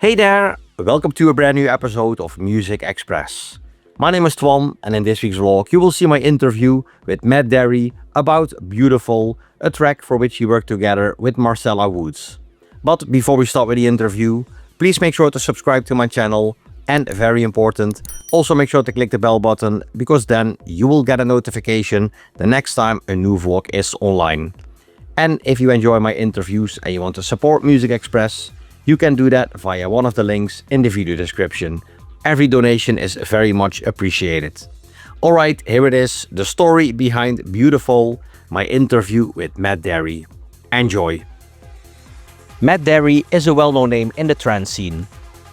Hey there, welcome to a brand new episode of Muzikxpress. My name is Twan, and in this week's vlog you will see my interview with Matt Darey about Beautiful, a track for which he worked together with Marcella Woods. But before we start with the interview, please make sure to subscribe to my channel, and very important, also make sure to click the bell button, because then you will get a notification the next time a new vlog is online. And if you enjoy my interviews and you want to support Muzikxpress, you can do that via one of the links in the video description. Every donation is very much appreciated. Alright, here it is, the story behind Beautiful, my interview with Matt Darey. Enjoy. Matt Darey is a well-known name in the trance scene.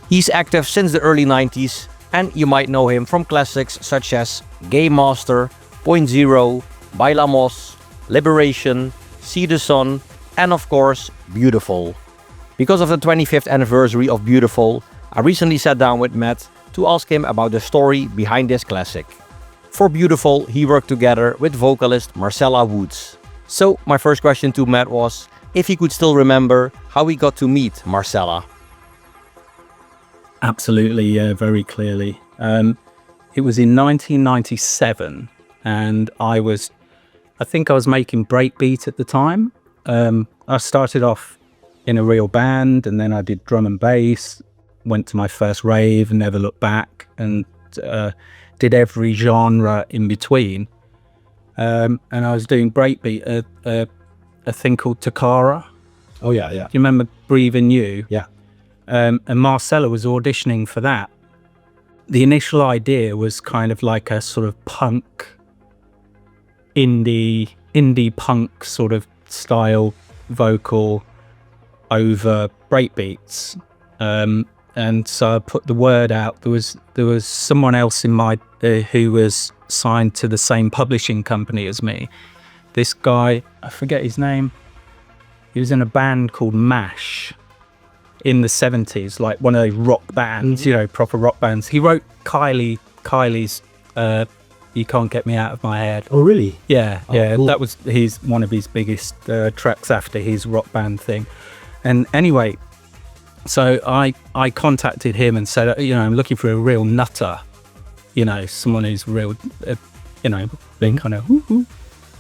He's active since the early 90s, and you might know him from classics such as Gamemaster, Point Zero, Bailamos, Liberation, See the Sun, and of course, Beautiful. Because of the 25th anniversary of Beautiful, I recently sat down with Matt to ask him about the story behind this classic. For Beautiful, he worked together with vocalist Marcella Woods. So my first question to Matt was if he could still remember how he got to meet Marcella. Absolutely, yeah, very clearly. It was in 1997, and I think I was making breakbeat at the time. I started off in a real band, and then I did drum and bass, went to my first rave and never looked back, and did every genre in between. And I was doing breakbeat, a thing called Takara. Oh yeah. Do you remember Breathing You? Yeah. And Marcella was auditioning for that. The initial idea was kind of like a sort of punk, indie punk sort of style vocal over breakbeats. And so I put the word out. There was someone else in my who was signed to the same publishing company as me. This guy, I forget his name. He was in a band called MASH in the 70s, like one of those rock bands, you know, proper rock bands. He wrote Kylie's You Can't Get Me Out of My Head. Oh really? Yeah, oh, yeah. Cool. That was one of his biggest tracks after his rock band thing. And anyway, so I contacted him and said, you know, I'm looking for a real nutter, you know, someone who's real, you know, being kind of woo-hoo.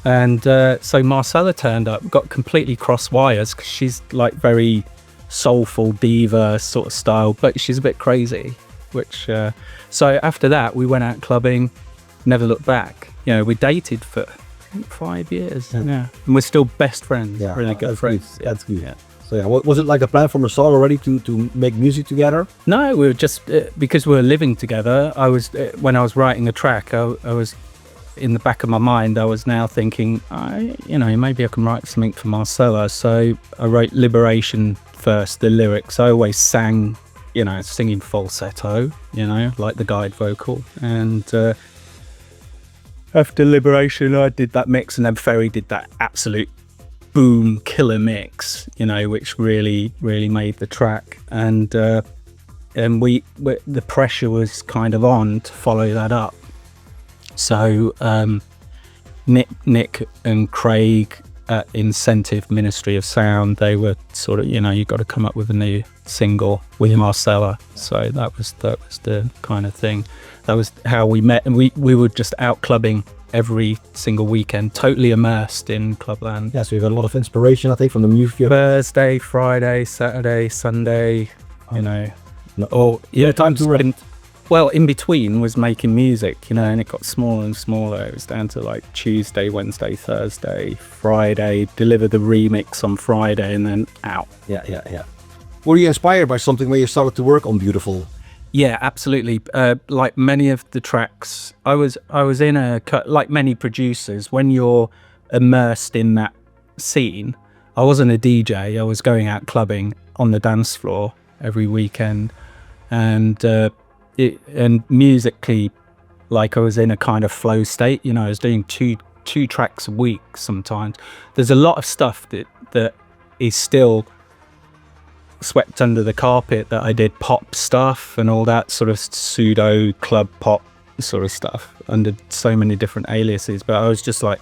And so Marcella turned up, got completely cross wires, because she's like very soulful diva sort of style, but she's a bit crazy, which, so after that we went out clubbing, never looked back. You know, we dated for I think 5 years, yeah. And we're still best friends, really good friends. That's good. Yeah. So yeah, was it like a plan from the start already to make music together? No, we were just, because we were living together, I was, when I was writing a track, I was, in the back of my mind, I was now thinking, you know, maybe I can write something for Marcella. So I wrote Liberation first, the lyrics. I always sang, you know, singing falsetto, you know, like the guide vocal. And after Liberation, I did that mix, and then Ferry did that absolute boom killer mix, you know, which really made the track. And we the pressure was kind of on to follow that up. So Nick and Craig at Incentive Ministry of Sound, they were sort of, you know, you got to come up with a new single with Marcella. So that was the kind of thing. That was how we met, and we were just out clubbing every single weekend, totally immersed in clubland. Yeah, so you got a lot of inspiration, I think, from the music. Thursday, Friday, Saturday, Sunday, you know. Oh, yeah, time to rent. Well, in between was making music, you know, and it got smaller and smaller. It was down to like Tuesday, Wednesday, Thursday, Friday, deliver the remix on Friday, and then out. Yeah. Were you inspired by something when you started to work on Beautiful? Yeah, absolutely. Like many of the tracks, I was in like many producers, when you're immersed in that scene. I wasn't a DJ. I was going out clubbing on the dance floor every weekend, and musically, like I was in a kind of flow state. You know, I was doing two tracks a week sometimes. There's a lot of stuff that is still swept under the carpet, that I did pop stuff and all that sort of pseudo club pop sort of stuff under so many different aliases, but I was just like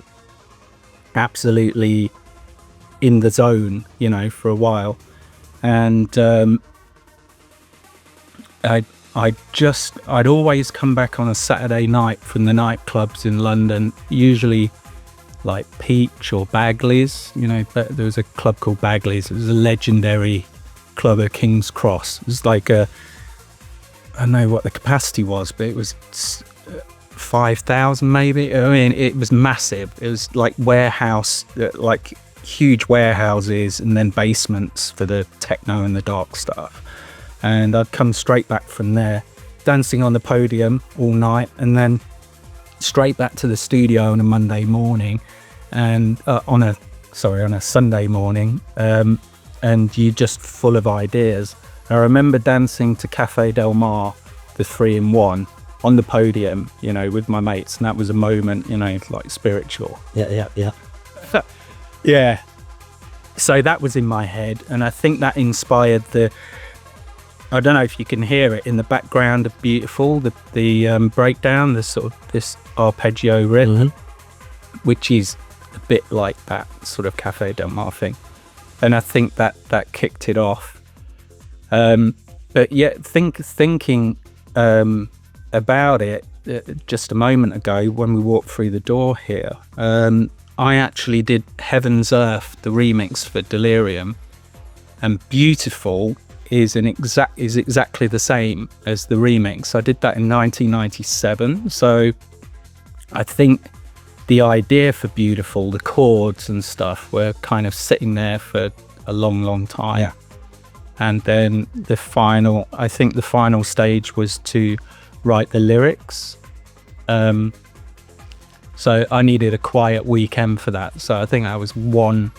absolutely in the zone, you know, for a while. And I'd always come back on a Saturday night from the nightclubs in London, usually like Peach or Bagley's, you know, but there was a club called Bagley's. It was a legendary club at King's Cross. It was like I don't know what the capacity was, but it was 5,000 maybe. I mean, it was massive. It was like warehouse, like huge warehouses and then basements for the techno and the dark stuff. And I'd come straight back from there, dancing on the podium all night, and then straight back to the studio on a Monday morning, and on a Sunday morning, and you just full of ideas. I remember dancing to Cafe Del Mar, the 3-in-1, on the podium, you know, with my mates, and that was a moment, you know, like spiritual. Yeah. Yeah. So that was in my head, and I think that inspired I don't know if you can hear it in the background of Beautiful, the breakdown, the sort of this arpeggio riff, which is a bit like that sort of Cafe Del Mar thing. And I think that kicked it off. But yeah, thinking about it just a moment ago when we walked through the door here, I actually did Heaven's Earth, the remix for Delirium, and Beautiful is exactly the same as the remix. I did that in 1997, so I think the idea for Beautiful, the chords and stuff, were kind of sitting there for a long time. Yeah. And then the final stage was to write the lyrics. So I needed a quiet weekend for that. So I think that was one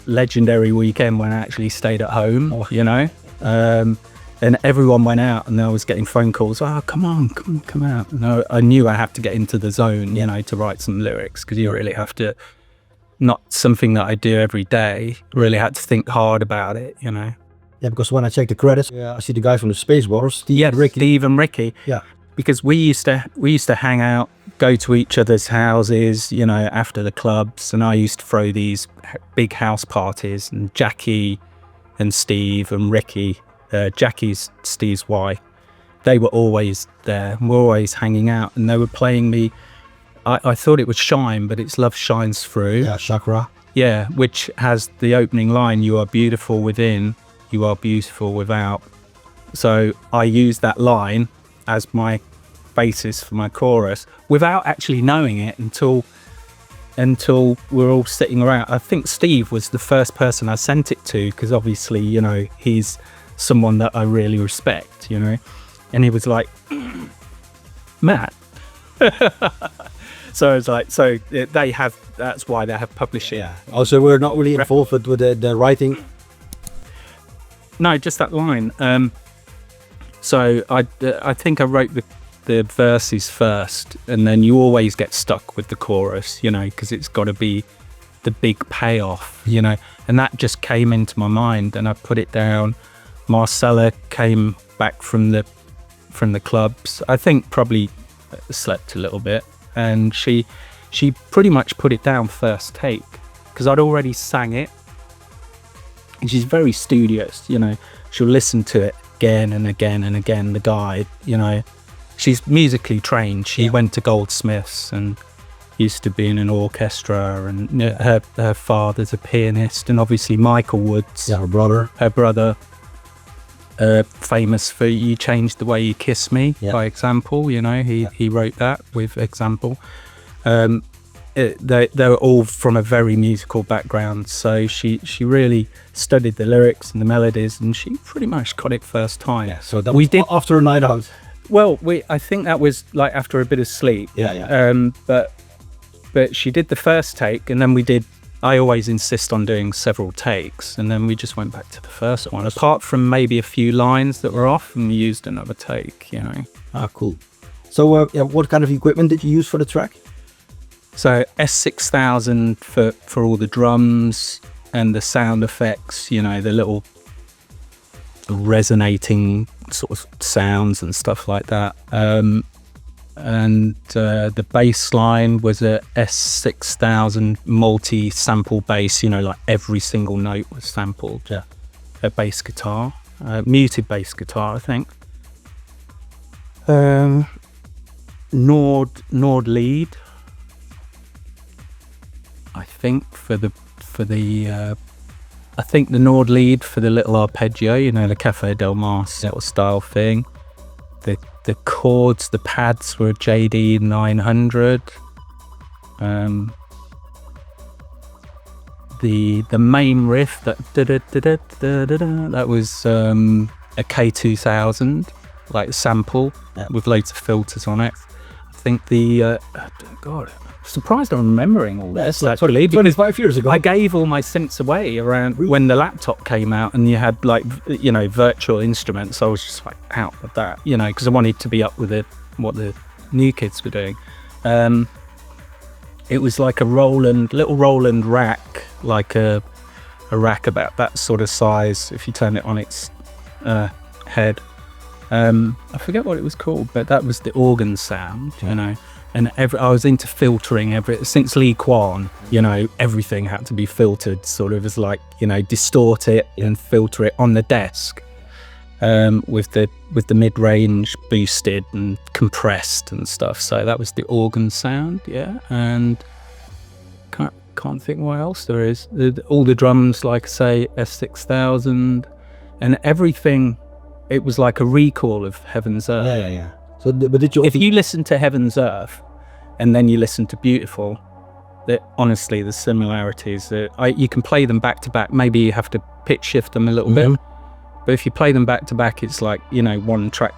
legendary weekend when I actually stayed at home, you know, and everyone went out, and I was getting phone calls. Oh, come out. And I knew I had to get into the zone, you know, to write some lyrics, because you really have to, not something that I do every day, really had to think hard about it, you know. Yeah, because when I check the credits, I see the guy from the Space Wars, Steve and Ricky. Yeah. Because we used to hang out, go to each other's houses, you know, after the clubs, and I used to throw these big house parties, and Jackie and Steve and Ricky, Jackie's Steve's wife, they were always there, and we're always hanging out, and they were playing me, I thought it was Shine, but it's Love Shines Through. Yeah, Chakra. Yeah, which has the opening line, you are beautiful within, you are beautiful without. So I used that line as my basis for my chorus without actually knowing it until we're all sitting around. I think Steve was the first person I sent it to, because obviously, you know, he's someone that I really respect, you know, and he was like, Matt. So I was like, so that's why they have publishing. Yeah. Also, we're not really involved with the writing. No, just that line. So I think I wrote the verses first, and then you always get stuck with the chorus, you know, because it's got to be the big payoff, you know, and that just came into my mind, and I put it down. Marcella came back from the clubs. I think probably slept a little bit, and she pretty much put it down first take, because I'd already sang it, and she's very studious, you know. She'll listen to it again and again and again, the guide, you know. She's musically trained. She went to Goldsmiths and used to be in an orchestra, and you know, her father's a pianist, and obviously Michael Woods, her brother, famous for You Changed the Way You Kiss Me, by example, you know, he wrote that with example. They were all from a very musical background, so she really studied the lyrics and the melodies, and she pretty much got it first time. Yeah, so that we did after a night out. Well, I think that was like after a bit of sleep. But she did the first take, and then we did. I always insist on doing several takes, and then we just went back to the first one. Apart from maybe a few lines that were off, and we used another take. You know. Ah, cool. So, what kind of equipment did you use for the track? So S6000 for all the drums and the sound effects. You know, the little resonating sort of sounds and stuff like that. And the bass line was a S6000 multi-sample bass, you know, like every single note was sampled. Yeah. A bass guitar. muted bass guitar, I think. Nord lead, I think I think the Nord lead for the little arpeggio, you know, the Cafe Del Mars little style thing. The chords, the pads were JD 900. The main riff, that was a K2000, like sample with loads of filters on it. I think God, surprised I'm remembering all this. That's like 25 years ago. I gave all my synths away around when the laptop came out, and you had like, you know, virtual instruments. I was just like out of that, you know, because I wanted to be up with what the new kids were doing. It was like a little Roland rack, like a rack about that sort of size if you turn it on its head. I forget what it was called, but that was the organ sound, you know. And I was into filtering since Lee Kwan, you know, everything had to be filtered, sort of as like, you know, distort it and filter it on the desk, with the mid-range boosted and compressed and stuff. So that was the organ sound, yeah. And can't think what else there is. All the drums, like I say, S6000, and everything. It was like a recall of Heaven's Earth. Yeah. So, but did you? If you listen to Heaven's Earth, and then you listen to Beautiful, honestly, the similarities. You can play them back to back. Maybe you have to pitch shift them a little bit, but if you play them back to back, it's like, you know, one track.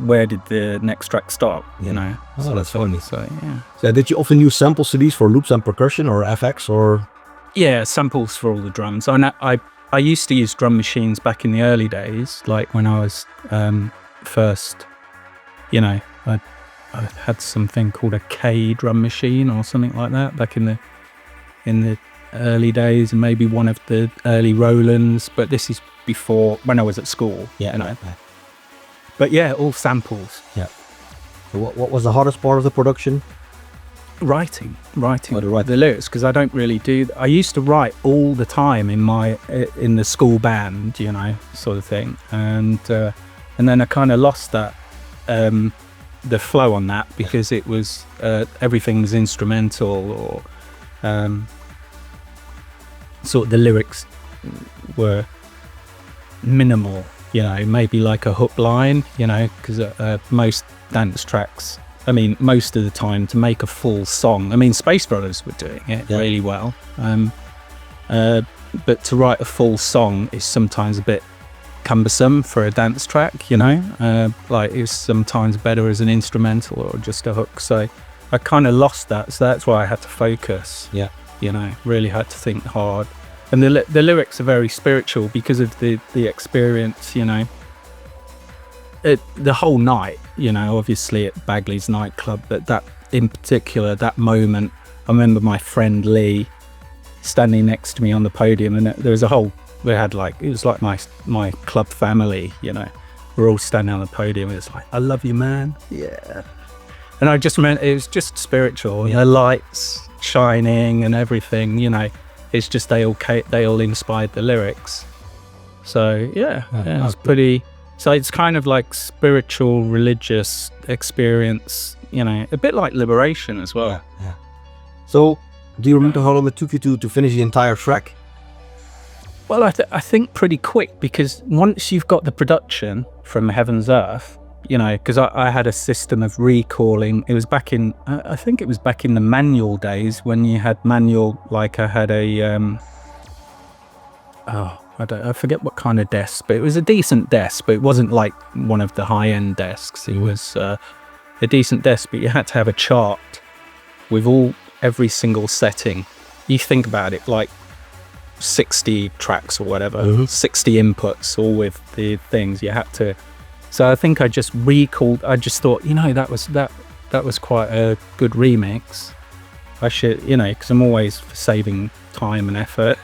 Where did the next track start? You know. Oh, that's funny. So yeah. So did you often use sample CDs for loops and percussion, or FX, or? Yeah, samples for all the drums. I used to use drum machines back in the early days, like when I was first, you know, I had something called a K drum machine or something like that back in the early days, and maybe one of the early Rolands, but this is before, when I was at school. Yeah. You know. But yeah, all samples. Yeah. So what was the hardest part of the production? Writing the lyrics, because I don't really do. I used to write all the time in the school band, you know, sort of thing, and then I kind of lost that the flow on that, because it was everything was instrumental, or sort of the lyrics were minimal, you know, maybe like a hook line, you know, because most dance tracks, I mean, most of the time, to make a full song, I mean, Space Brothers were doing it really well, but to write a full song is sometimes a bit cumbersome for a dance track, you know, like it's sometimes better as an instrumental or just a hook. So I kind of lost that, so that's why I had to focus. Yeah, you know, really had to think hard. And the lyrics are very spiritual because of the experience, you know. The whole night, you know, obviously at Bagley's nightclub, but that in particular, that moment, I remember my friend Lee standing next to me on the podium, and there was we had like, it was like my club family, you know. We're all standing on the podium, and it's like, I love you, man. Yeah. And I just meant, it was just spiritual, the lights shining and everything, you know. It's just they all inspired the lyrics. So yeah, it's pretty. So it's kind of like spiritual, religious experience, you know, a bit like Liberation as well. Yeah. So, do you remember how long it took you to finish the entire track? Well, I think pretty quick, because once you've got the production from Heaven's Earth, you know, because I had a system of recalling. It was back in, I think it was back in the manual days when you had manual, like I had a, I forget what kind of desk, but it was a decent desk, but it wasn't like one of the high-end desks. It was a decent desk, but you had to have a chart with every single setting. You think about it, like 60 tracks or whatever, 60 inputs, all with the things you had to. So I think I just I just thought, you know, that was quite a good remix. I should, you know, because I'm always for saving time and effort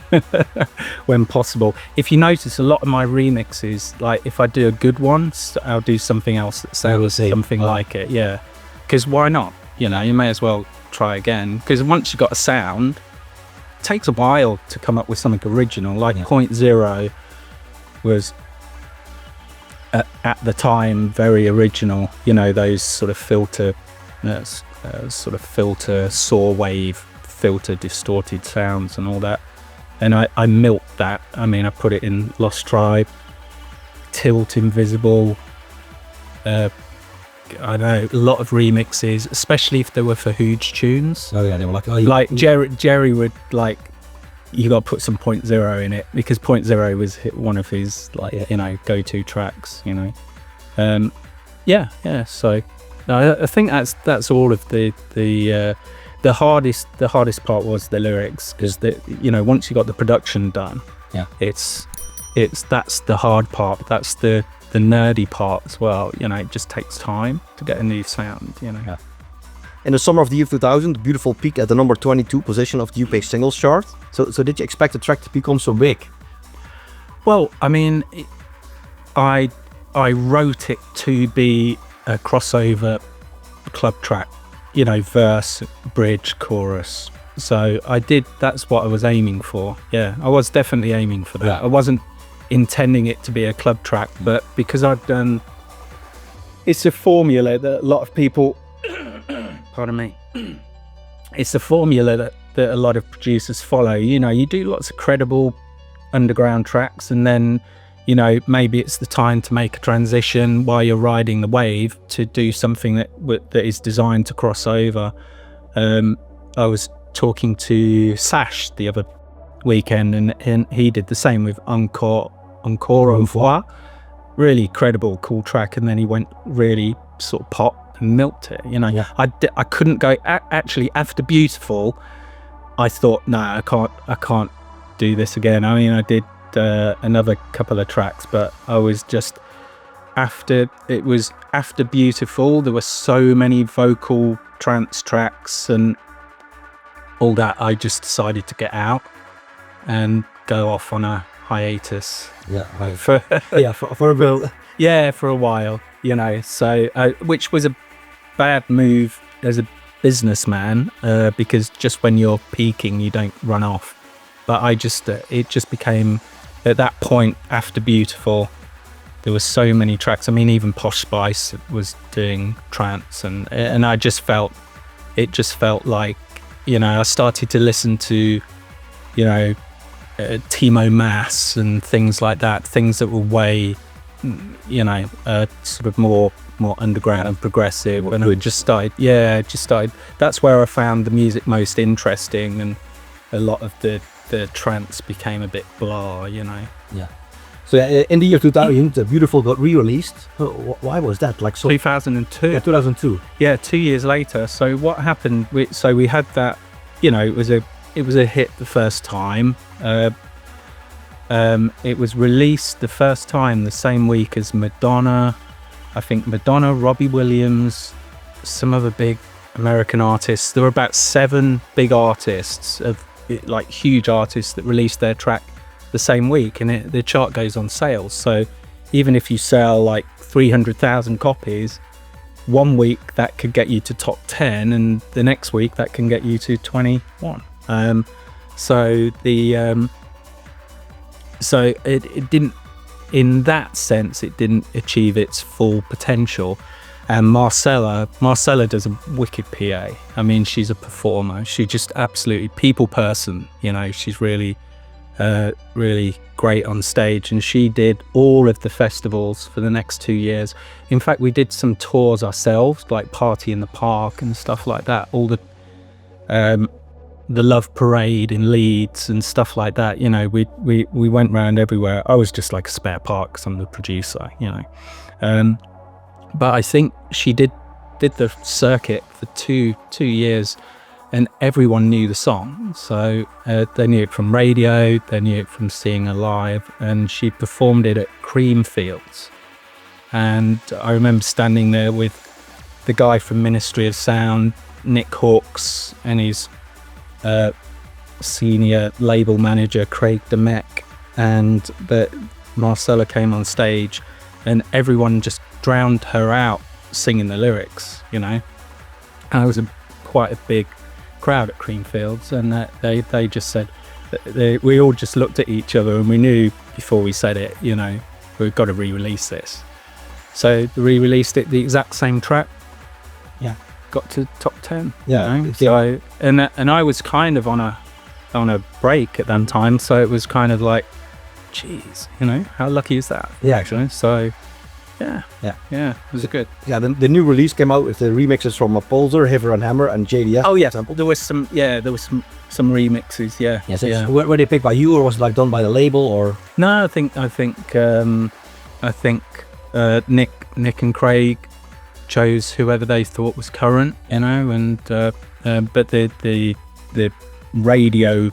when possible. If you notice, a lot of my remixes, like if I do a good one, I'll do something else that sounds something like it. Yeah, because why not? You know, you may as well try again, because once you've got a sound, it takes a while to come up with something original. Like Point Zero was at the time very original, you know, those sort of filter saw wave filter distorted sounds and all that, and I milked that. I mean, I put it in Lost Tribe, Tilt, Invisible, I know a lot of remixes, especially if they were for huge tunes. Oh yeah, they were like, Jerry would like, you got to put some 0.0 in it, because 0.0 was one of his like, you know, go-to tracks, you know. So no, I think that's all of the hardest part was the lyrics, because you know, once you got the production done, it's that's the hard part. That's the nerdy part as well, you know. It just takes time to get a new sound, you know. In the summer of the year 2000, Beautiful peaked at the number 22 position of the UK singles chart. So did you expect the track to become so big? Well, I mean, I wrote it to be a crossover club track, you know, verse, bridge, chorus. So that's what I was aiming for. Yeah, I was definitely aiming for that. Yeah. I wasn't intending it to be a club track, but because it's a formula that a lot of people, pardon me, it's a formula that a lot of producers follow. You know, you do lots of credible underground tracks, and then, you know, maybe it's the time to make a transition while you're riding the wave to do something that is designed to cross over. I was talking to Sash the other weekend, and he did the same with Encore Au revoir. Really credible, cool track, and then he went really sort of pop and milked it, you know. Yeah. I couldn't go, actually after Beautiful, I thought, no, I can't do this again. I mean, I did another couple of tracks, but I was just, after Beautiful, there were so many vocal trance tracks and all that, I just decided to get out and go off on a hiatus. Yeah, right. For for a bit. yeah, for a while, you know. So which was a bad move as a businessman, because just when you're peaking, you don't run off. But it just became, at that point after Beautiful, there were so many tracks. I mean, even Posh Spice was doing trance, and I just felt, it just felt like, you know, I started to listen to, you know, Timo Maas and things like that, things that were way, you know, sort of more underground and progressive, and I just started, that's where I found the music most interesting, and a lot of the trance became a bit blah, you know. Yeah. So in the year 2000, Beautiful got re-released. Why was that? Like, so 2002. Yeah, 2002. Yeah, 2 years later. So what happened? We had that, you know, it was a hit the first time. It was released the first time the same week as Madonna. I think Madonna, Robbie Williams, some other big American artists. There were about 7 big artists, like huge artists, that released their track the same week, and the chart goes on sales. So even if you sell like 300,000 copies, 1 week that could get you to top 10, and the next week that can get you to 21. So it didn't, in that sense, it didn't achieve its full potential. And Marcella does a wicked PA. I mean, she's a performer. She's just absolutely people person. You know, she's really great on stage. And she did all of the festivals for the next 2 years. In fact, we did some tours ourselves, like Party in the Park and stuff like that. All the Love Parade in Leeds and stuff like that. You know, we went around everywhere. I was just like a spare part because I'm the producer, you know. But I think she did the circuit for two years, and everyone knew the song. So they knew it from radio, they knew it from seeing her live, and she performed it at Creamfields. And I remember standing there with the guy from Ministry of Sound, Nick Hawkes, and his senior label manager, Craig DeMeck, and Marcella came on stage, and everyone just drowned her out singing the lyrics, you know. And it was quite a big crowd at Creamfields, and they just said, we all just looked at each other, and we knew before we said it, you know, we've got to re-release this. So re-released it, the exact same track. Yeah. Got to top 10. Yeah. You know? So and I was kind of on a break at that time, so it was kind of like, geez, you know, how lucky is that? Yeah. Actually. So yeah, it was good. Yeah, the new release came out with the remixes from Pulsar, Hiver and Hammer, and JDF. Oh yeah, example. there was some remixes. Yeah. Yes. Yeah. Were they picked by you, or was it like done by the label, or? No, I think Nick and Craig chose whoever they thought was current, you know, and but the radio,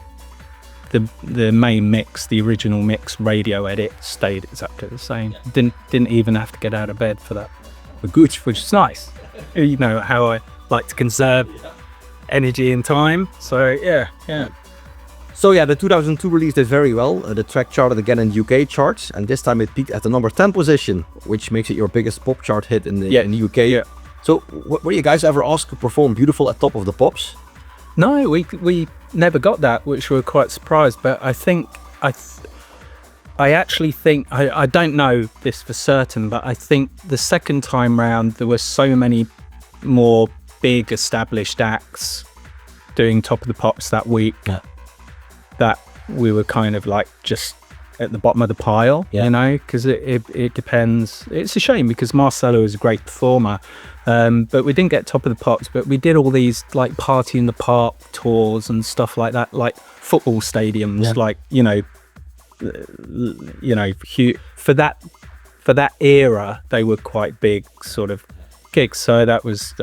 the main mix, the original mix radio edit stayed exactly the same. Yeah. Didn't even have to get out of bed for that, which is nice. You know how I like to conserve energy and time. So yeah. So yeah, the 2002 release did very well. The track charted again in UK charts, and this time it peaked at the number 10 position, which makes it your biggest pop chart hit in the UK. Yeah. So were you guys ever asked to perform Beautiful at top of the pops? No, we never got that, which we were quite surprised. But I think I actually think I don't know this for certain, but I think the second time round there were so many more big established acts doing Top of the Pops that week. Yeah. That we were kind of like just at the bottom of the pile, you know, because it depends. It's a shame because Marcella is a great performer, but we didn't get Top of the Pops, but we did all these like Party in the Park tours and stuff like that, like football stadiums, like, you know, for that era, they were quite big sort of gigs. So it was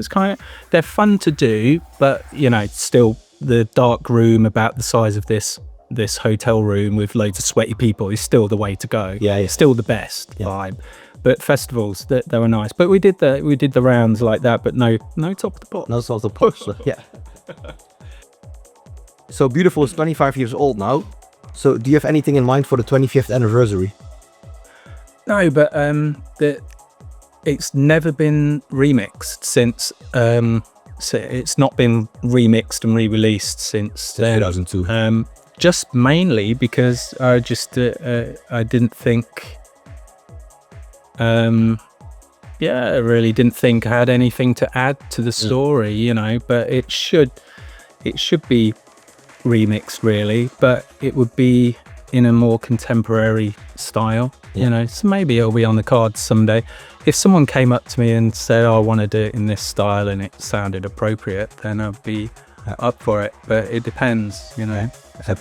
kind of, they're fun to do, but you know, still the dark room about the size of this hotel room with loads of sweaty people is still the way to go. Yeah. Still the best vibe. But festivals, they were nice. But we did the rounds like that, but no Top of the Pops. No Top of the Pops. Yeah. So Beautiful is 25 years old now. So do you have anything in mind for the 25th anniversary? No, but it's never been remixed since. So it's not been remixed and re-released since 2002. Just mainly because I just I didn't think. I really didn't think I had anything to add to the story, you know. But it should be remixed really, but it would be in a more contemporary style, you know. So maybe it'll be on the cards someday. If someone came up to me and said, oh, I want to do it in this style and it sounded appropriate, then I'd be up for it. But it depends, you know.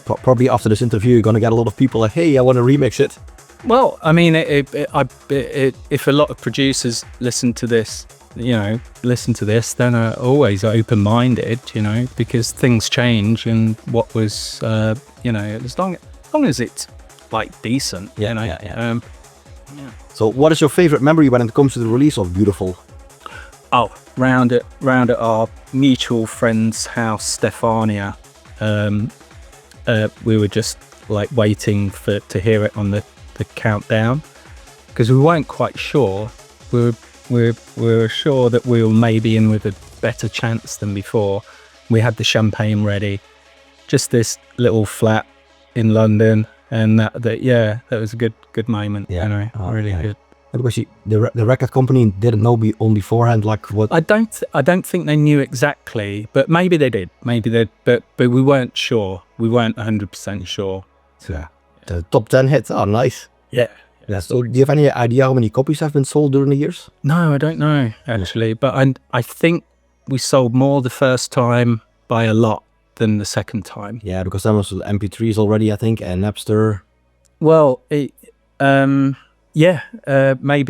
Probably after this interview, you're going to get a lot of people like, hey, I want to remix it. Well, I mean, if a lot of producers listen to this, then are always open-minded, you know, because things change, and what was, as long as it's like decent, you know. So what is your favorite memory when it comes to the release of Beautiful? Oh, round at our mutual friend's house, Stefania. We were just like waiting to hear it on the countdown, because we weren't quite sure. We were sure that we were maybe in with a better chance than before. We had the champagne ready, just this little flat in London, and that was a good moment. You know, really good. Because the record company didn't know on beforehand, like what? I don't think they knew exactly, but maybe they did. But we weren't sure. We weren't 100% sure. Yeah. The top 10 hits are nice. Yeah. So do you have any idea how many copies have been sold during the years? No, I don't know actually, but I think we sold more the first time by a lot than the second time. Yeah, because there was MP3s already, I think, and Napster. Well, maybe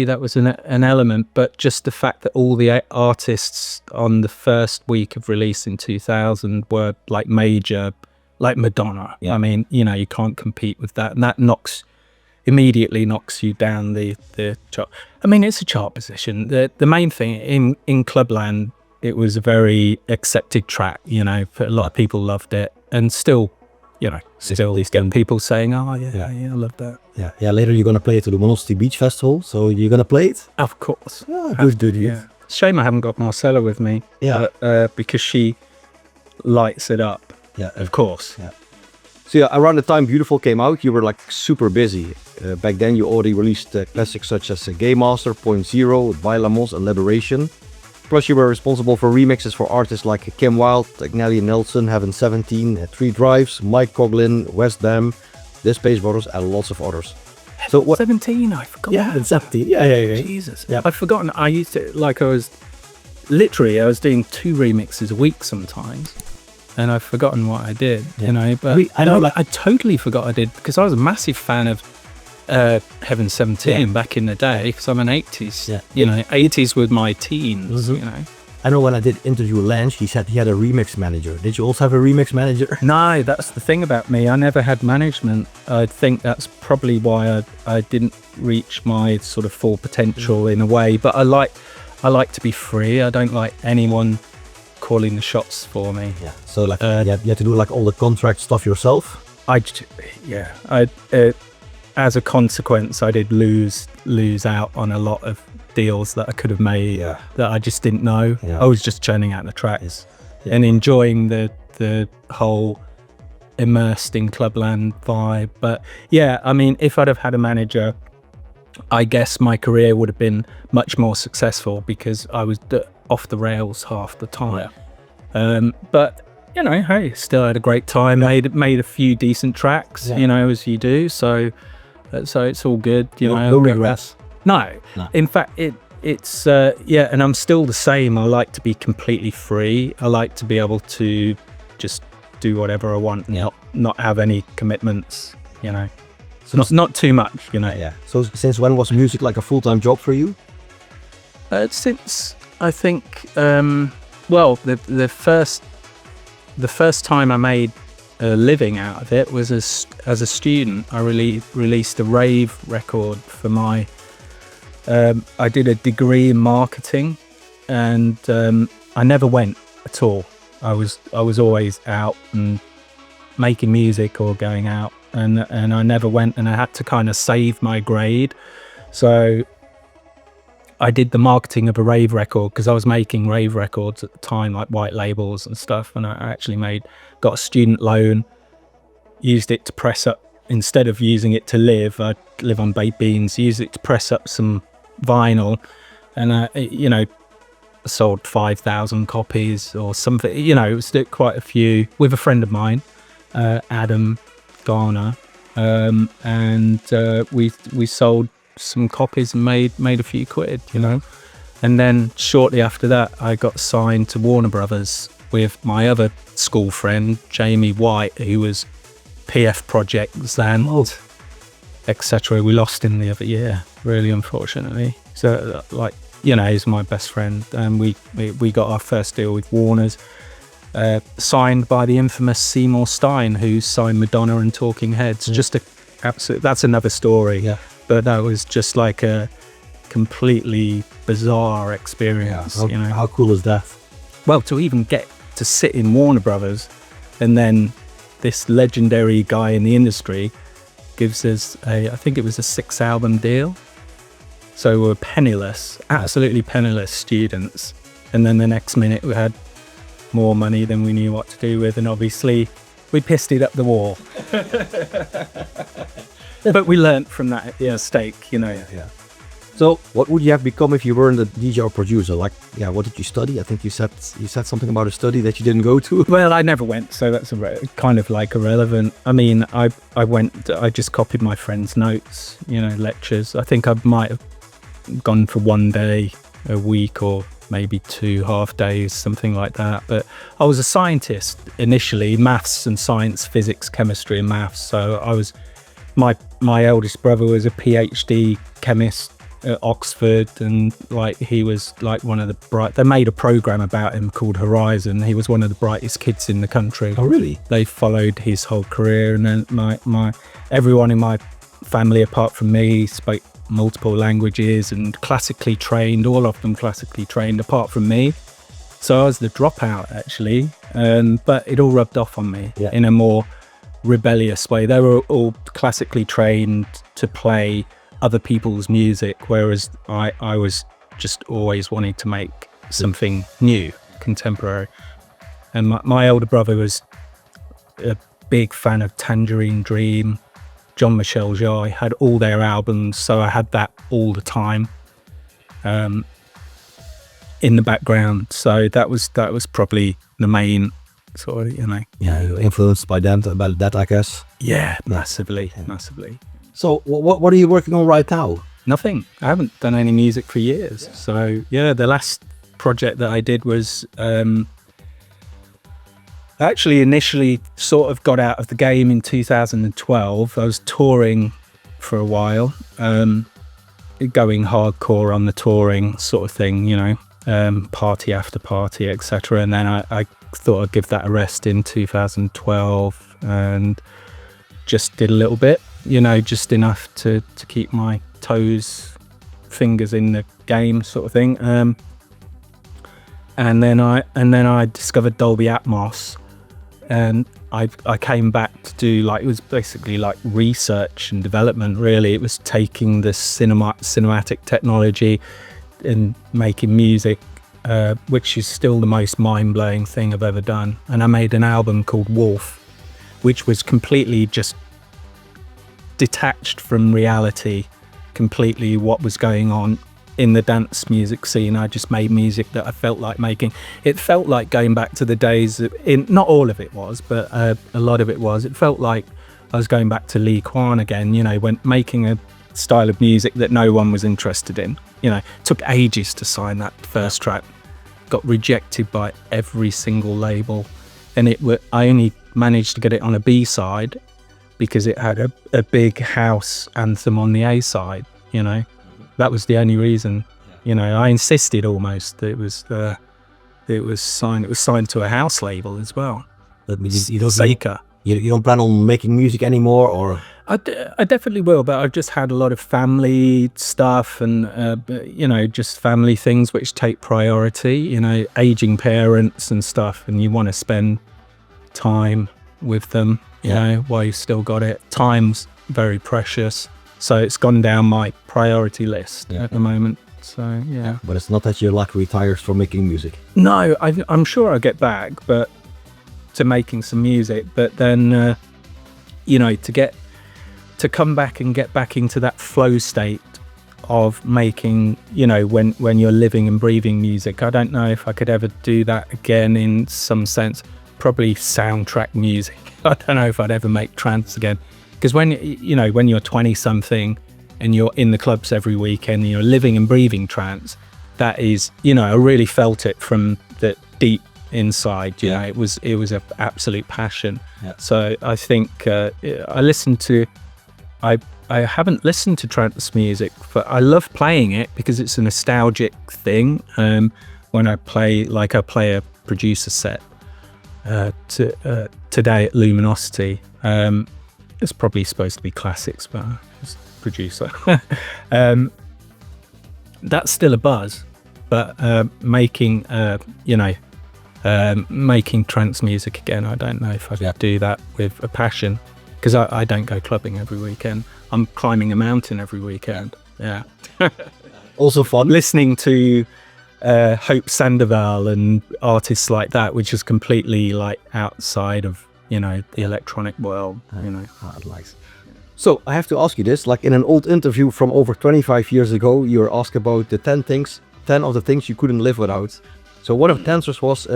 that was an element, but just the fact that all the artists on the first week of release in 2000 were like major, like Madonna. I mean, you know, you can't compete with that, and that immediately knocks you down the chart. I mean, it's a chart position. The main thing in Clubland, it was a very accepted track, you know, a lot of people loved it, and still getting people saying, oh yeah, I love that. Yeah, later you're going to play it to the Monosity Beach Festival, so you're going to play it? Of course. Good dude. Yeah. Shame I haven't got Marcella with me. Yeah. Because she lights it up. Yeah. Of course. Yeah. So yeah, around the time Beautiful came out, you were like super busy. Back then you already released classics such as Gamemaster, Point Zero, Bailamos and Liberation. Plus you were responsible for remixes for artists like Kim Wilde, like Nelly Nelson, Heaven 17, Three Drives, Mike Coughlin, West Bam, The Space Brothers and lots of others. So what? 17, I forgot. Yeah, it's 17. Yeah. Jesus. Yeah. I've forgotten. I used to, like I was doing 2 remixes a week sometimes. And I've forgotten what I did, you know, but I totally forgot I did, because I was a massive fan of Heaven 17 back in the day, because I'm an 80s, you know, 80s with my teens, you know. I know when I did interview Lange, he said he had a remix manager. Did you also have a remix manager? No, that's the thing about me. I never had management. I think that's probably why I didn't reach my sort of full potential in a way, but I like to be free. I don't like anyone calling the shots for me. Yeah. So like you had to do like all the contract stuff yourself? As a consequence, I did lose out on a lot of deals that I could have made that I just didn't know. I was just churning out the tracks and enjoying the whole immersed in clubland vibe. But yeah, I mean, if I'd have had a manager, I guess my career would have been much more successful, because I was off the rails half the time. But you know, hey, still had a great time. Made a few decent tracks, you know, as you do. So it's all good. You know, no regrets. No. In fact, it's and I'm still the same. I like to be completely free. I like to be able to just do whatever I want, not have any commitments. You know, so not too much. You know. Yeah. So since when was music like a full-time job for you? Since I think, well, the first time I made a living out of it was as a student. I released a rave record for my. I did a degree in marketing, and I never went at all. I was always out and making music or going out, and I never went, and I had to kind of save my grade. So I did the marketing of a rave record, because I was making rave records at the time, like white labels and stuff, and I actually got a student loan, used it to press up, instead of using it to live, I live on baked beans, used it to press up some vinyl, and you know, sold 5,000 copies or something, you know, it was quite a few, with a friend of mine, Adam Garner, and we sold some copies and made a few quid, you know. And then shortly after that, I got signed to Warner Brothers with my other school friend Jamie White, who was PF Project, Zant, etc. We lost him the other year, really unfortunately. So like, you know, he's my best friend, and we got our first deal with Warner's, signed by the infamous Seymour Stein, who signed Madonna and Talking Heads. Just that's another story. Yeah. But that was just like a completely bizarre experience. Yeah. You know, how cool is that? Well, to even get to sit in Warner Brothers, and then this legendary guy in the industry gives us I think it was a 6-album deal. So we were penniless, absolutely penniless students. And then the next minute we had more money than we knew what to do with, and obviously we pissed it up the wall. But we learnt from that mistake, you know. Yeah. So what would you have become if you weren't a DJ or producer? Like, what did you study? I think you said something about a study that you didn't go to. Well, I never went, so that's kind of like irrelevant. I mean, I just copied my friends' notes, you know, lectures. I think I might have gone for one day a week, or maybe 2 half days, something like that. But I was a scientist initially, maths and science, physics, chemistry and maths. So I was, my eldest brother was a PhD chemist at Oxford, and like he was like one of the they made a program about him called Horizon. He was one of the brightest kids in the country. Oh really? They followed his whole career, and then everyone in my family apart from me spoke multiple languages and classically trained, all of them classically trained apart from me. So I was the dropout actually, but it all rubbed off on me in a more rebellious way. They were all classically trained to play other people's music, whereas I was just always wanting to make something new, contemporary. And my older brother was a big fan of Tangerine Dream, Jean-Michel Jarre, had all their albums, so I had that all the time in the background. So that was probably the main sort of, Yeah, you're influenced by that, I guess. Yeah, massively. So what are you working on right now? Nothing. I haven't done any music for years. So yeah, the last project that I did was actually initially sort of got out of the game in 2012. I was touring for a while, going hardcore on the touring sort of thing, party after party, etc. And then I thought I'd give that a rest in 2012 and just did a little bit, just enough to keep my fingers in the game sort of thing. And then I discovered Dolby Atmos, and I came back to do it was basically like research and development, really. It was taking the cinematic technology and making music, which is still the most mind-blowing thing I've ever done. And I made an album called Wolf, which was completely just detached from reality, completely what was going on in the dance music scene. I just made music that I felt like making. It felt like going back to the days not all of it was, but a lot of it was. It felt like I was going back to Lee Kwan again, when making a style of music that no one was interested in. Took ages to sign that first track, got rejected by every single label, and I only managed to get it on a B-side because it had a big house anthem on the A-side. That was the only reason. I insisted almost that it was signed to a house label as well. That means you don't plan on making music anymore, or? I definitely will, but I've just had a lot of family stuff and just family things which take priority. Aging parents and stuff, and you want to spend time with them. While you still got it. Time's very precious. So it's gone down my priority list at the moment. So, yeah. But it's not that you're retired from making music. No, I'm sure I'll get back to making some music. But then, to come back and get back into that flow state of making, when you're living and breathing music, I don't know if I could ever do that again in some sense. Probably soundtrack music. I don't know if I'd ever make trance again. Because when you're 20 something and you're in the clubs every weekend and you're living and breathing trance, that is, I really felt it from the deep inside. It was an absolute passion. So I think I haven't listened to trance music, but I love playing it because it's a nostalgic thing. When I play a producer set today at Luminosity. It's probably supposed to be classics, but I'm just producer. That's still a buzz, but making trance music again, I don't know if I could do that with a passion, because I don't go clubbing every weekend. I'm climbing a mountain every weekend. Yeah. Also fun. Listening to Hope Sandoval and artists like that, which is completely outside of the electronic world. So I have to ask you this, in an old interview from over 25 years ago, you were asked about the 10 of the things you couldn't live without. So one of the answers was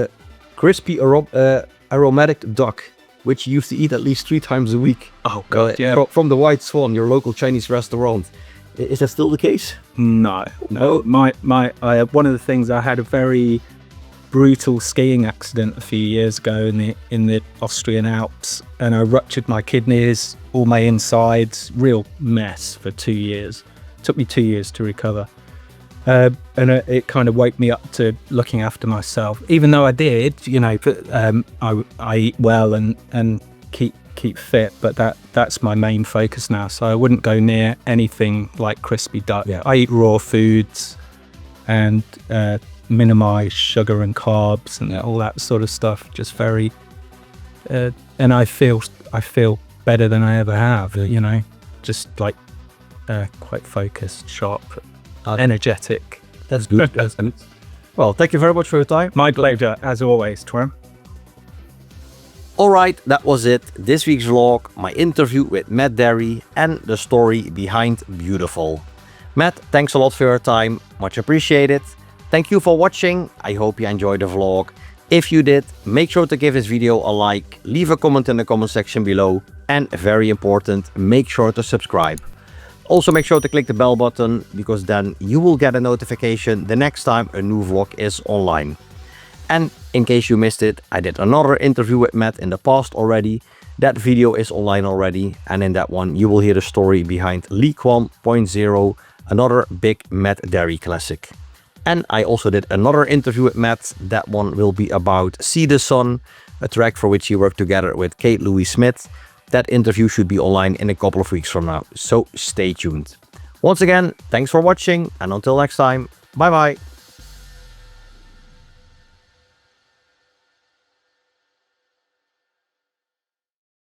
crispy aromatic duck, which you used to eat at least 3 times a week. Oh God, yeah. From the White Swan, your local Chinese restaurant. Is that still the case? No. My one of the things, I had a very brutal skiing accident a few years ago in the Austrian Alps, and I ruptured my kidneys, all my insides, real mess for 2 years. Took me 2 years to recover. And it kind of woke me up to looking after myself, even though I did, I eat well and keep fit, but that's my main focus now. So I wouldn't go near anything like crispy duck. I eat raw foods and minimize sugar and carbs and all that sort of stuff. Just very and I feel better than I ever have. Just quite focused, sharp, energetic. That's good. Well, thank you very much for your time. My pleasure, as always, Twan. Alright, that was it. This week's vlog, my interview with Matt Darey and the story behind Beautiful. Matt, thanks a lot for your time. Much appreciated. Thank you for watching. I hope you enjoyed the vlog. If you did, make sure to give this video a like, leave a comment in the comment section below, and very important, make sure to subscribe. Also make sure to click the bell button, because then you will get a notification the next time a new vlog is online. And in case you missed it, I did another interview with Matt in the past already. That video is online already, and in that one you will hear the story behind Leak 1.0, another big Matt Darey classic. And I also did another interview with Matt. That one will be about See the Sun, a track for which he worked together with Kate Louis Smith. That interview should be online in a couple of weeks from now, so stay tuned. Once again, thanks for watching, and until next time, bye bye.